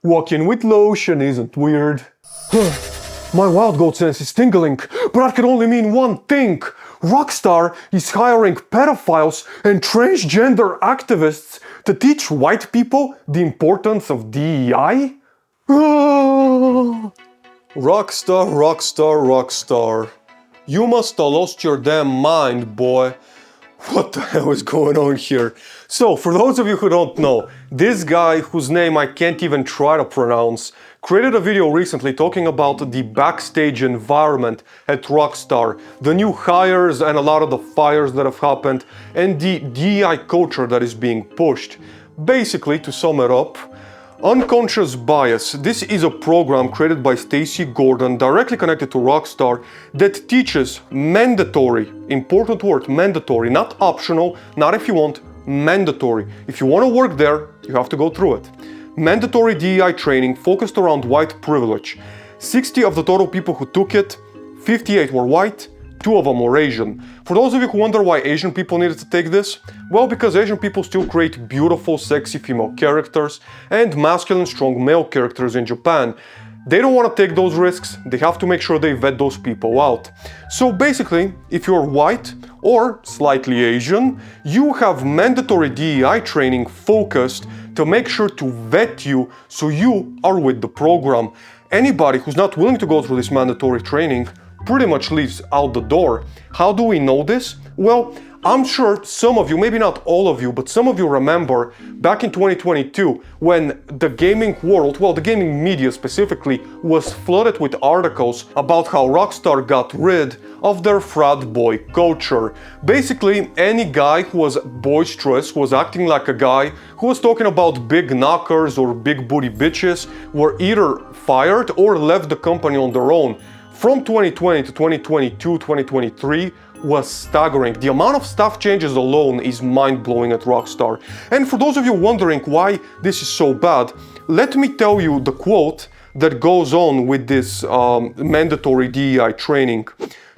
Walking with lotion isn't weird. My WildGold sense is tingling, but that can only mean one thing. Rockstar is hiring pedophiles and transgender activists to teach white people the importance of DEI? Rockstar, Rockstar, Rockstar. You must have lost your damn mind, boy. What the hell is going on here? So, for those of you who don't know, this guy, whose name I can't even try to pronounce, created a video recently talking about the backstage environment at Rockstar, the new hires and a lot of the fires that have happened, and the DEI culture that is being pushed. Basically, to sum it up, Unconscious Bias. This is a program created by Stacy Gordon, directly connected to Rockstar, that teaches mandatory, important word, mandatory, not optional, not if you want, mandatory. If you want to work there, you have to go through it. Mandatory DEI training focused around white privilege. 60 of the total people who took it, 58 were white, 2 of them were Asian. For those of you who wonder why Asian people needed to take this, well, because Asian people still create beautiful, sexy female characters and masculine, strong male characters in Japan. They don't want to take those risks, they have to make sure they vet those people out. So basically, if you're white or slightly Asian, you have mandatory DEI training focused to make sure to vet you so you are with the program. Anybody who's not willing to go through this mandatory training pretty much leaves out the door. How do we know this? Well, I'm sure some of you, maybe not all of you, but some of you remember back in 2022 when the gaming world, well, the gaming media specifically, was flooded with articles about how Rockstar got rid of their frat boy culture. Basically, any guy who was boisterous, who was acting like a guy, who was talking about big knockers or big booty bitches, were either fired or left the company on their own. From 2020 to 2022, 2023 was staggering. The amount of staff changes alone is mind-blowing at Rockstar. And for those of you wondering why this is so bad, let me tell you the quote that goes on with this mandatory DEI training.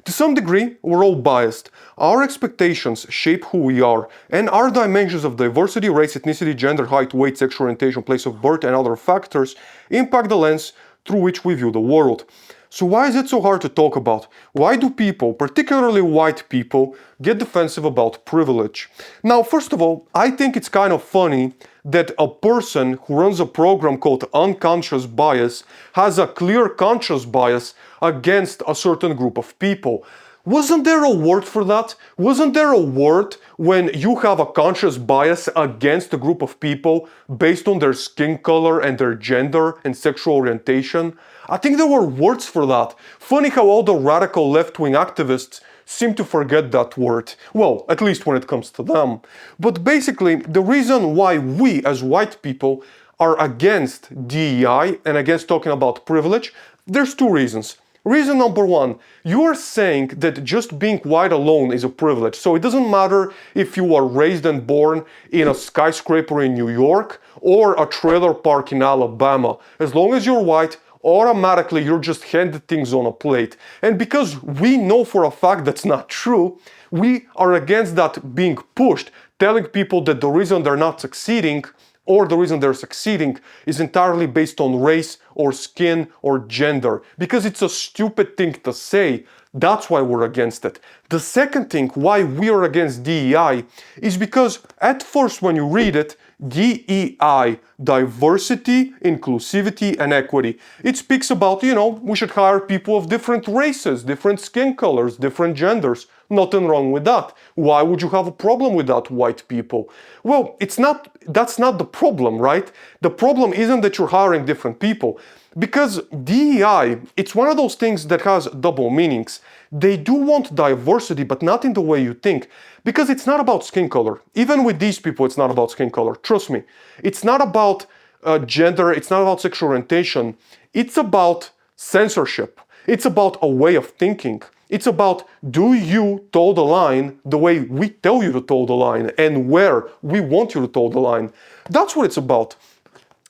To some degree, we're all biased. Our expectations shape who we are, and our dimensions of diversity, race, ethnicity, gender, height, weight, sexual orientation, place of birth, and other factors impact the lens through which we view the world. So why is it so hard to talk about? Why do people, particularly white people, get defensive about privilege? Now, first of all, I think it's kind of funny that a person who runs a program called Unconscious Bias has a clear conscious bias against a certain group of people. Wasn't there a word for that? Wasn't there a word when you have a conscious bias against a group of people based on their skin color and their gender and sexual orientation? I think there were words for that. Funny how all the radical left-wing activists seem to forget that word. Well, at least when it comes to them. But basically, the reason why we as white people are against DEI and against talking about privilege, there's 2 reasons. Reason number 1, you are saying that just being white alone is a privilege. So it doesn't matter if you are raised and born in a skyscraper in New York or a trailer park in Alabama. As long as you're white, automatically you're just handed things on a plate. And because we know for a fact that's not true, we are against that being pushed, telling people that the reason they're not succeeding or the reason they're succeeding is entirely based on race or skin or gender. Because it's a stupid thing to say. That's why we're against it. The second thing why we are against DEI is because at first when you read it, DEI, diversity, inclusivity, and equity. It speaks about, we should hire people of different races, different skin colors, different genders. Nothing wrong with that. Why would you have a problem with that, white people? Well, that's not the problem, right? The problem isn't that you're hiring different people. Because DEI, it's one of those things that has double meanings. They do want diversity, but not in the way you think. Because it's not about skin color. Even with these people, it's not about skin color. Trust me. It's not about gender. It's not about sexual orientation. It's about censorship. It's about a way of thinking. It's about, do you toe the line the way we tell you to toe the line and where we want you to toe the line? That's what it's about.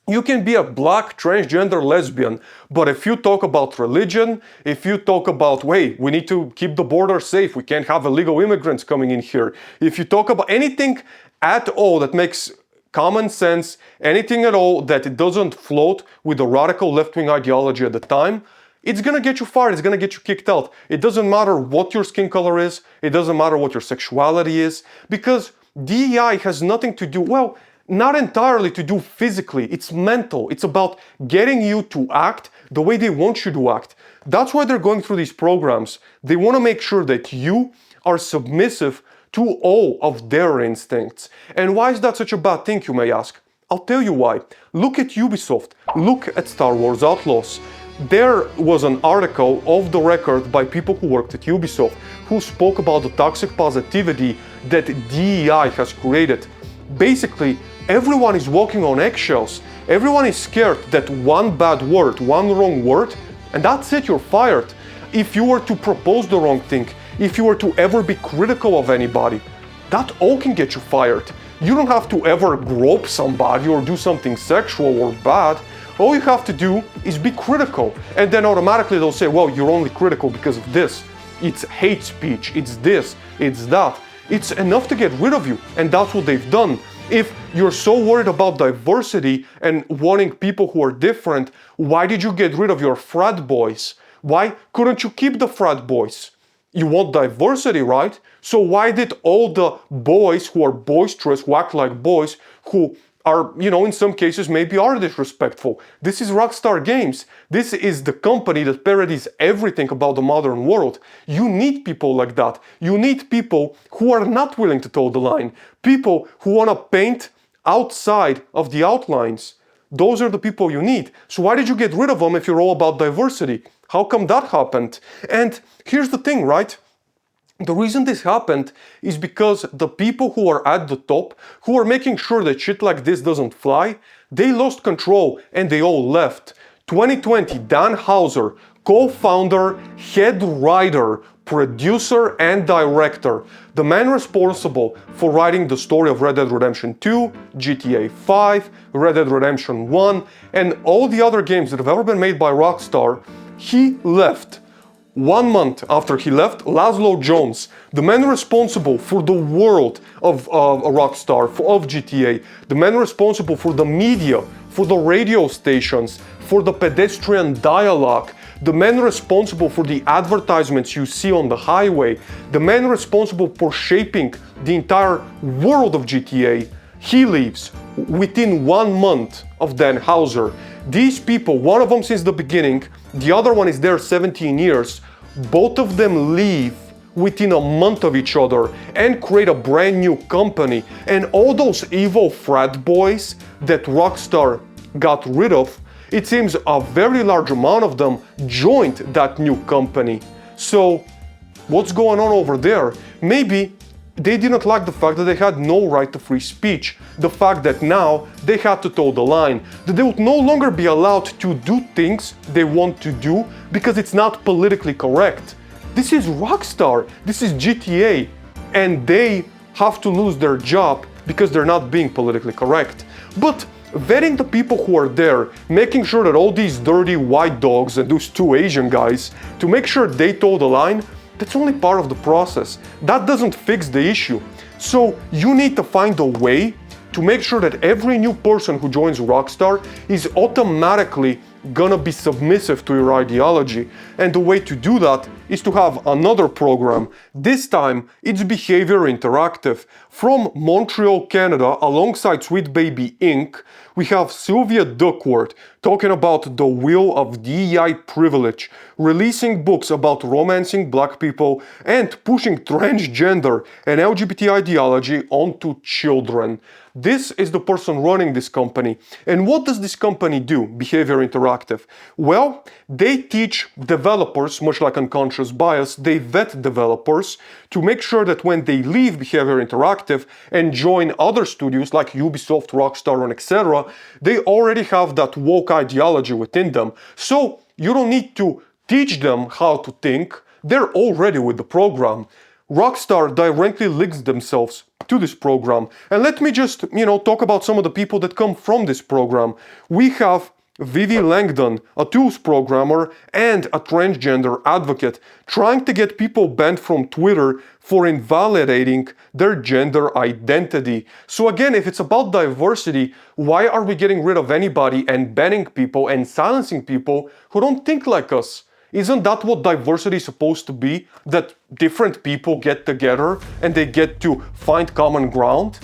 You can be a black transgender lesbian, but if you talk about religion, if you talk about, hey, we need to keep the border safe, we can't have illegal immigrants coming in here. If you talk about anything at all that makes common sense, anything at all that it doesn't float with the radical left-wing ideology at the time, it's gonna get you fired, it's gonna get you kicked out. It doesn't matter what your skin color is, it doesn't matter what your sexuality is, because DEI has nothing to do, well, not entirely to do physically, it's mental. It's about getting you to act the way they want you to act. That's why they're going through these programs. They want to make sure that you are submissive to all of their instincts. And why is that such a bad thing, you may ask? I'll tell you why. Look at Ubisoft. Look at Star Wars Outlaws. There was an article off the record by people who worked at Ubisoft who spoke about the toxic positivity that DEI has created. Basically, everyone is walking on eggshells. Everyone is scared that one bad word, one wrong word, and that's it, you're fired. If you were to propose the wrong thing, if you were to ever be critical of anybody, that all can get you fired. You don't have to ever grope somebody or do something sexual or bad. All you have to do is be critical, and then automatically they'll say, well, you're only critical because of this. It's hate speech, it's this, it's that. It's enough to get rid of you, and that's what they've done. If you're so worried about diversity and wanting people who are different, why did you get rid of your frat boys? Why couldn't you keep the frat boys? You want diversity, right? So why did all the boys who are boisterous, who act like boys, who are, in some cases maybe are disrespectful? This is Rockstar Games. This is the company that parodies everything about the modern world. You need people like that. You need people who are not willing to toe the line. People who want to paint outside of the outlines. Those are the people you need. So why did you get rid of them if you're all about diversity? How come that happened? And here's the thing, right? The reason this happened is because the people who are at the top, who are making sure that shit like this doesn't fly, they lost control and they all left. 2020, Dan Houser, co-founder, head writer, producer and director, the man responsible for writing the story of Red Dead Redemption 2, GTA 5, Red Dead Redemption 1, and all the other games that have ever been made by Rockstar, he left. 1 month after he left, Lazlow Jones, the man responsible for the world of Rockstar, of GTA, the man responsible for the media, for the radio stations, for the pedestrian dialogue, the man responsible for the advertisements you see on the highway, the man responsible for shaping the entire world of GTA, he leaves within 1 month of Dan Houser. These people, one of them since the beginning, the other one is there 17 years, both of them leave within a month of each other and create a brand new company. And all those evil frat boys that Rockstar got rid of, it seems a very large amount of them joined that new company. So what's going on over there? Maybe they didn't like the fact that they had no right to free speech, the fact that now they had to toe the line, that they would no longer be allowed to do things they want to do because it's not politically correct. This is Rockstar, this is GTA, and they have to lose their job because they're not being politically correct. But vetting the people who are there, making sure that all these dirty white dogs and those 2 Asian guys, to make sure they toe the line, that's only part of the process. That doesn't fix the issue. So you need to find a way to make sure that every new person who joins Rockstar is automatically gonna be submissive to your ideology. And the way to do that is to have another program. This time, it's Behavior Interactive. From Montreal, Canada, alongside Sweet Baby Inc., we have Sylvia Duckworth talking about the wheel of DEI privilege, releasing books about romancing black people and pushing transgender and LGBT ideology onto children. This is the person running this company. And what does this company do, Behavior Interactive? Well, they teach developers, much like unconscious bias, they vet developers to make sure that when they leave Behavior Interactive and join other studios like Ubisoft, Rockstar, and etc., they already have that woke ideology within them. So you don't need to teach them how to think, they're already with the program. Rockstar directly links themselves to this program. And let me just, talk about some of the people that come from this program. We have Vivi Langdon, a tools programmer and a transgender advocate, trying to get people banned from Twitter for invalidating their gender identity. So again, if it's about diversity, why are we getting rid of anybody and banning people and silencing people who don't think like us? Isn't that what diversity is supposed to be? That different people get together and they get to find common ground?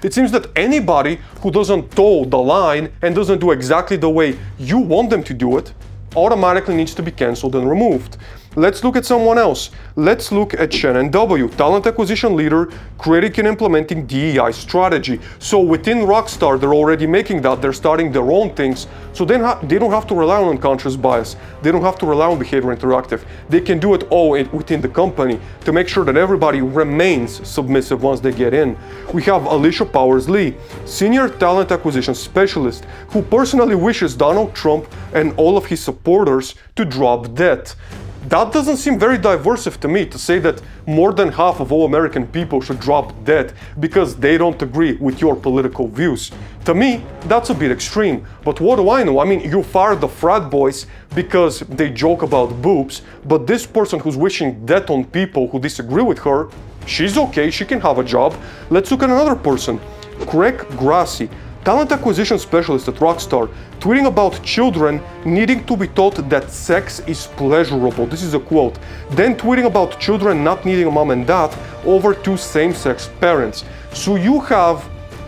It seems that anybody who doesn't toe the line and doesn't do exactly the way you want them to do it automatically needs to be cancelled and removed. Let's look at someone else. Let's look at Shannon W., talent acquisition leader, creating and implementing DEI strategy. So within Rockstar, they're already making that. They're starting their own things. So they don't have to rely on unconscious bias. They don't have to rely on behavior interactive. They can do it all within the company to make sure that everybody remains submissive once they get in. We have Alicia Powers-Lee, senior talent acquisition specialist, who personally wishes Donald Trump and all of his supporters to drop dead. That doesn't seem very diversive to me, to say that more than half of all American people should drop dead because they don't agree with your political views. To me, that's a bit extreme. But what do I know? I mean, you fired the frat boys because they joke about boobs, but this person who's wishing death on people who disagree with her, she's okay, she can have a job. Let's look at another person. Craig Grassi, talent acquisition specialist at Rockstar, tweeting about children needing to be taught that sex is pleasurable. This is a quote. Then tweeting about children not needing a mom and dad over two same-sex parents. So you have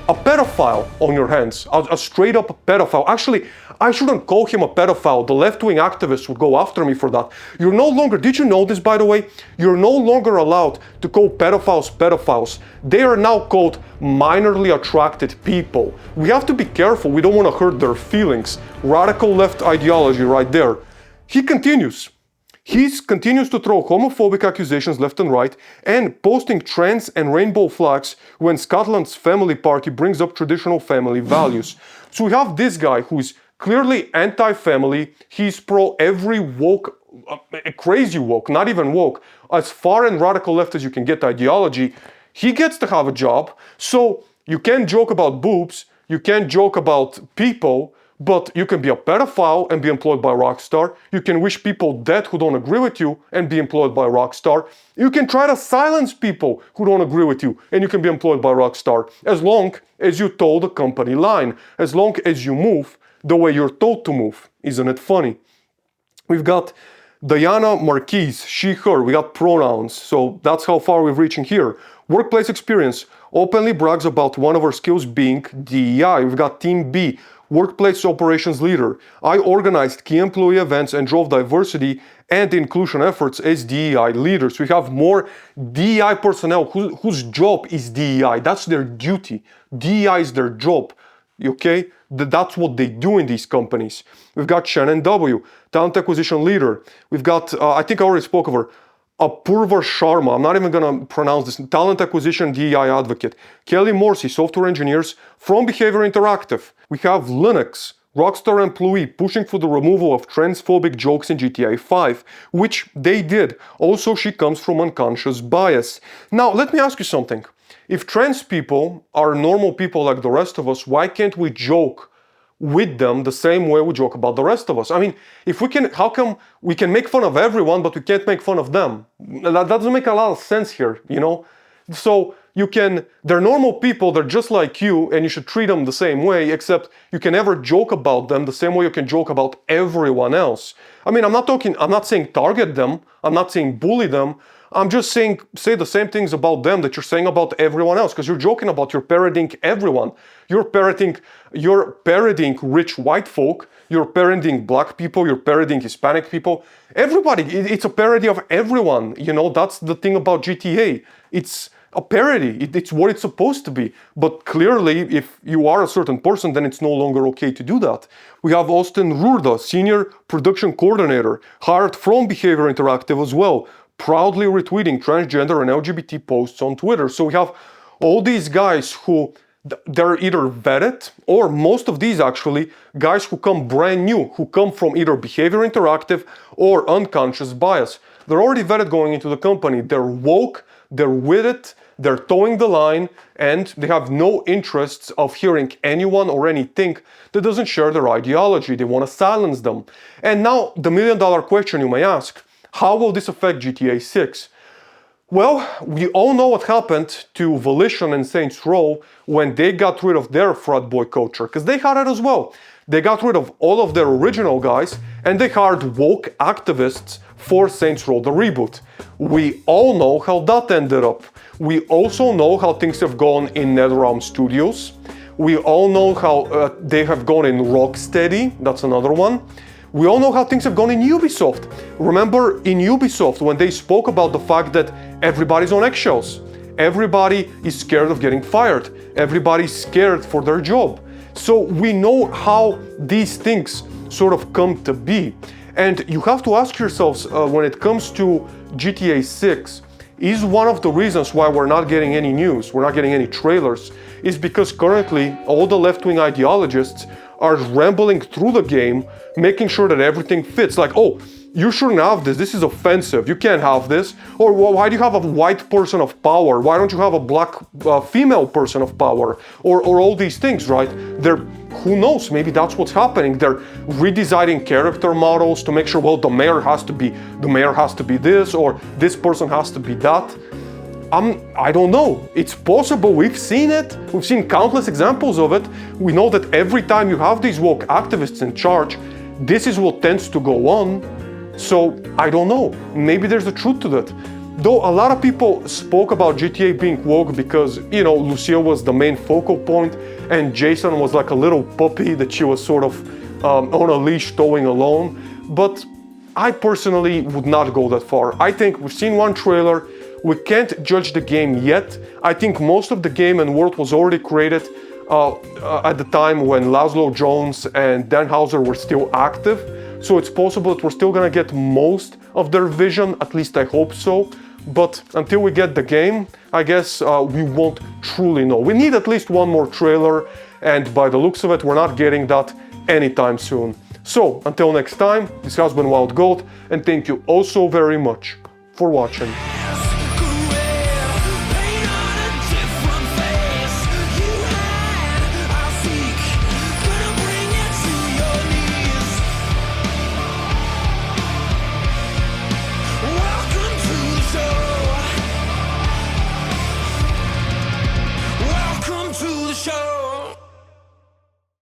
a pedophile on your hands, a straight up pedophile. Actually, I shouldn't call him a pedophile. The left-wing activists would go after me for that. You're no longer, did you know this, by the way? You're no longer allowed to call pedophiles pedophiles. They are now called minorly attracted people. We have to be careful. We don't want to hurt their feelings. Radical left ideology right there. He continues. He continues to throw homophobic accusations left and right and posting trans and rainbow flags when Scotland's family party brings up traditional family values. So we have this guy who's clearly anti-family. He's pro every woke, crazy woke, not even woke, as far and radical left as you can get ideology. He gets to have a job. So you can't joke about boobs, you can't joke about people, but you can be a pedophile and be employed by Rockstar. You can wish people dead who don't agree with you and be employed by Rockstar. You can try to silence people who don't agree with you and you can be employed by Rockstar, as long as you toe the company line, as long as you move the way you're told to move. Isn't it funny? We've got Diana Marquise, she, her. We got pronouns, so that's how far we're reaching here. Workplace experience, openly brags about one of her skills being DEI. We've got Team B, workplace operations leader. I organized key employee events and drove diversity and inclusion efforts as DEI leaders. We have more DEI personnel whose job is DEI. That's their duty. DEI is their job. Okay? That's what they do in these companies. We've got Shannon W., talent acquisition leader. We've got, I think I already spoke of her, Apurva Sharma, I'm not even gonna pronounce this, talent acquisition DEI advocate. Kelly Morsi, software engineers from Behavior Interactive. We have Linux, Rockstar employee pushing for the removal of transphobic jokes in GTA 5, which they did. Also, she comes from unconscious bias. Now, let me ask you something. If trans people are normal people like the rest of us, why can't we joke with them the same way we joke about the rest of us? I mean, if we can, how come we can make fun of everyone, but we can't make fun of them? That doesn't make a lot of sense here, you know? So you can, they're normal people, they're just like you, and you should treat them the same way, except you can never joke about them the same way you can joke about everyone else. I mean, I'm not saying target them, I'm not saying bully them, I'm just saying say the same things about them that you're saying about everyone else, because you're joking about, you're parodying everyone. You're parodying rich white folk, you're parodying black people, you're parodying Hispanic people. Everybody, it's a parody of everyone, you know, that's the thing about GTA. It's a parody, it's what it's supposed to be. But clearly, if you are a certain person, then it's no longer okay to do that. We have Austin Rurda, senior production coordinator, hired from Behavior Interactive as well, proudly retweeting transgender and LGBT posts on Twitter. So we have all these guys who, they're either vetted, or most of these actually, guys who come brand new, who come from either Behavior Interactive or unconscious bias. They're already vetted going into the company. They're woke, they're with it, they're towing the line, and they have no interests of hearing anyone or anything that doesn't share their ideology. They want to silence them. And now the million-dollar question you may ask, how will this affect GTA 6? Well, we all know what happened to Volition and Saints Row when they got rid of their frat boy culture, because they had it as well. They got rid of all of their original guys and they hired woke activists for Saints Row the reboot. We all know how that ended up. We also know how things have gone in NetherRealm Studios. We all know how they have gone in Rocksteady, that's another one. We all know how things have gone in Ubisoft. Remember in Ubisoft when they spoke about the fact that everybody's on eggshells. Everybody is scared of getting fired. Everybody's scared for their job. So we know how these things sort of come to be. And you have to ask yourselves when it comes to GTA 6, is one of the reasons why we're not getting any news, we're not getting any trailers, is because currently all the left-wing ideologists are rambling through the game, making sure that everything fits. Like, oh, you shouldn't have this is offensive, you can't have this. Or why do you have a white person of power? Why don't you have a black female person of power? Or all these things, right? Who knows, maybe that's what's happening. They're redesigning character models to make sure, well, the mayor has to be this, or this person has to be that. I don't know. It's possible. We've seen it. We've seen countless examples of it. We know that every time you have these woke activists in charge, this is what tends to go on. So I don't know. Maybe there's a truth to that. Though a lot of people spoke about GTA being woke because, you know, Lucille was the main focal point and Jason was like a little puppy that she was sort of on a leash towing alone. But I personally would not go that far. I think we've seen one trailer. We can't judge the game yet. I think most of the game and world was already created at the time when Lazlow Jones and Dan Houser were still active. So it's possible that we're still gonna get most of their vision, at least I hope so. But until we get the game, I guess we won't truly know. We need at least one more trailer, and by the looks of it, we're not getting that anytime soon. So until next time, this has been WildGold, and thank you all so very much for watching.